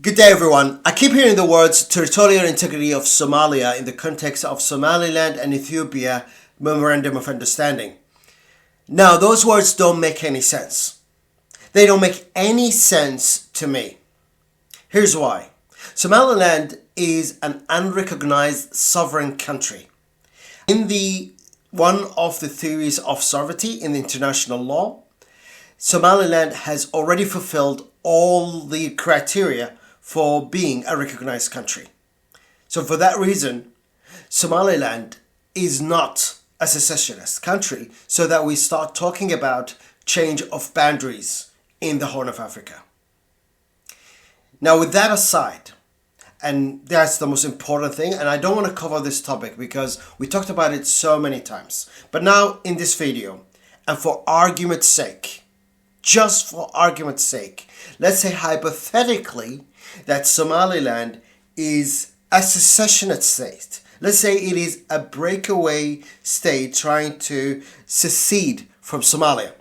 Good day, everyone. I keep hearing the words territorial integrity of Somalia in the context of Somaliland and Ethiopia Memorandum of Understanding. Now, those words don't make any sense. They don't make any sense to me. Here's why. Somaliland is an unrecognized sovereign country. In one of the theories of sovereignty in international law, Somaliland has already fulfilled all the criteria for being a recognized country. So for that reason, Somaliland is not a secessionist country, so that we start talking about change of boundaries in the Horn of Africa. Now, with that aside, and that's the most important thing, and I don't want to cover this topic because we talked about it so many times. But now in this video, and for argument's sake, just for argument's sake, let's say hypothetically that Somaliland is a secessionist state. Let's say it is a breakaway state trying to secede from Somalia.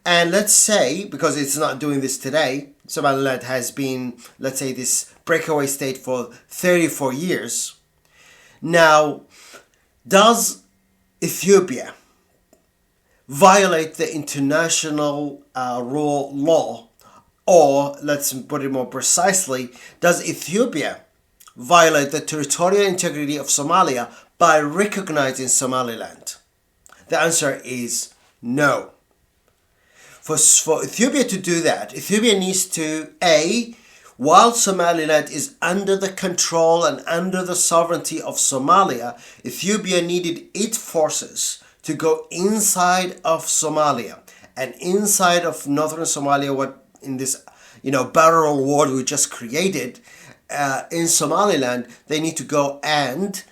And let's say, because it's not doing this today, Somaliland has been, let's say, this breakaway state for 34 years. Now, does Ethiopia violate the international law? Or, let's put it more precisely, does Ethiopia violate the territorial integrity of Somalia by recognizing Somaliland? The answer is no. For Ethiopia to do that, Ethiopia needs to, while Somaliland is under the control and under the sovereignty of Somalia, Ethiopia needed its forces to go inside of Somalia and inside of northern Somalia, what in this, parallel world we just created, in Somaliland, they need to go and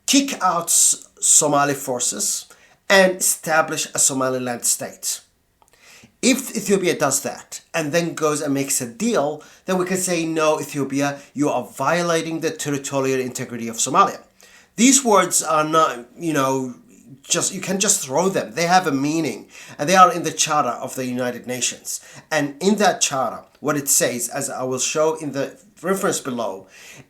kick out Somali forces and establish a Somaliland state. If Ethiopia does that and then goes and makes a deal, then we can say, no, Ethiopia, you are violating the territorial integrity of Somalia. These words are not, you can just throw them. They have a meaning, and they are in the Charter of the United Nations. And in that charter, what it says, as I will show in the reference below,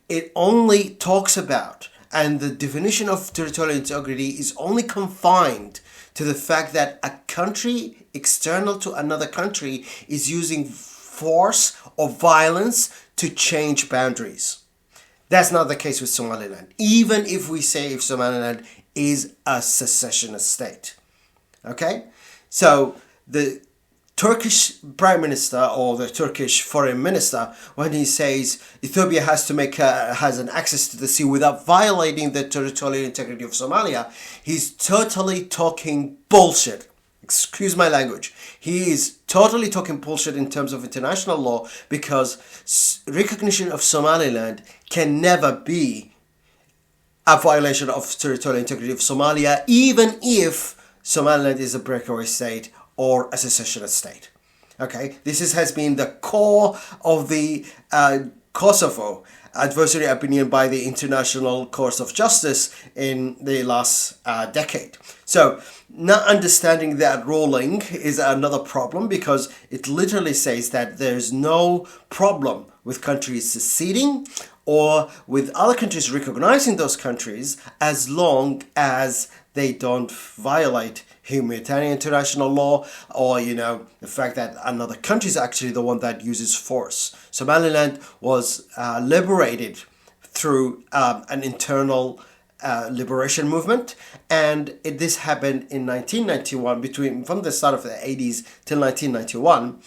it only talks about, and the definition of territorial integrity is only confined to the fact that a country external to another country is using force or violence to change boundaries. That's not the case with Somaliland, even if we say if Somaliland is a secessionist state. Okay? So the Turkish Prime Minister or the Turkish Foreign Minister, when he says Ethiopia has an access to the sea without violating the territorial integrity of Somalia, he's totally talking bullshit. Excuse my language. He is totally talking bullshit in terms of international law, because recognition of Somaliland can never be a violation of territorial integrity of Somalia, even if Somaliland is a breakaway state or a secessionist state. Okay, has been the core of the Kosovo adversary opinion by the International Court of Justice in the last decade. So, not understanding that ruling is another problem, because it literally says that there's no problem with countries seceding or with other countries recognizing those countries, as long as they don't violate humanitarian international law, or the fact that another country is actually the one that uses force. Somaliland was liberated through an internal liberation movement, and this happened in 1991, from the start of the 80s till 1991,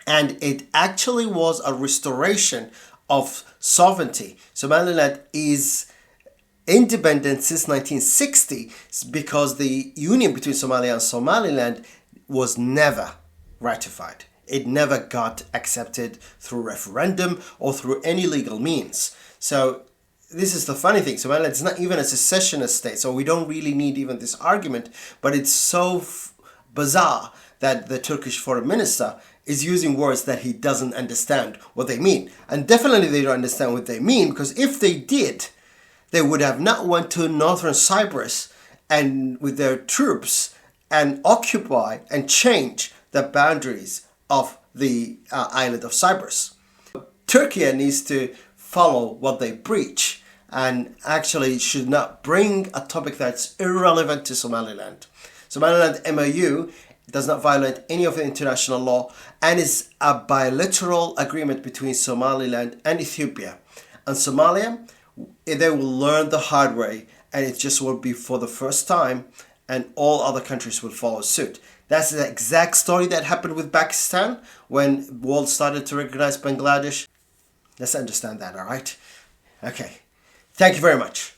and it actually was a restoration of sovereignty. Somaliland is independent since 1960 because the union between Somalia and Somaliland was never ratified. It never got accepted through referendum or through any legal means. So this is the funny thing. Somaliland is not even a secessionist state, so we don't really need even this argument. But it's so bizarre that the Turkish foreign minister is using words that he doesn't understand what they mean. And definitely they don't understand what they mean, because if they did, they would have not went to northern Cyprus and with their troops and occupy and change the boundaries of the island of Cyprus. Turkey needs to follow what they preach and actually should not bring a topic that's irrelevant to Somaliland. Somaliland MoU does not violate any of the international law and is a bilateral agreement between Somaliland and Ethiopia. And Somalia, they will learn the hard way, and it just will be for the first time, and all other countries will follow suit. That's the exact story that happened with Pakistan when the world started to recognize Bangladesh. Let's understand that, all right? Okay. Thank you very much.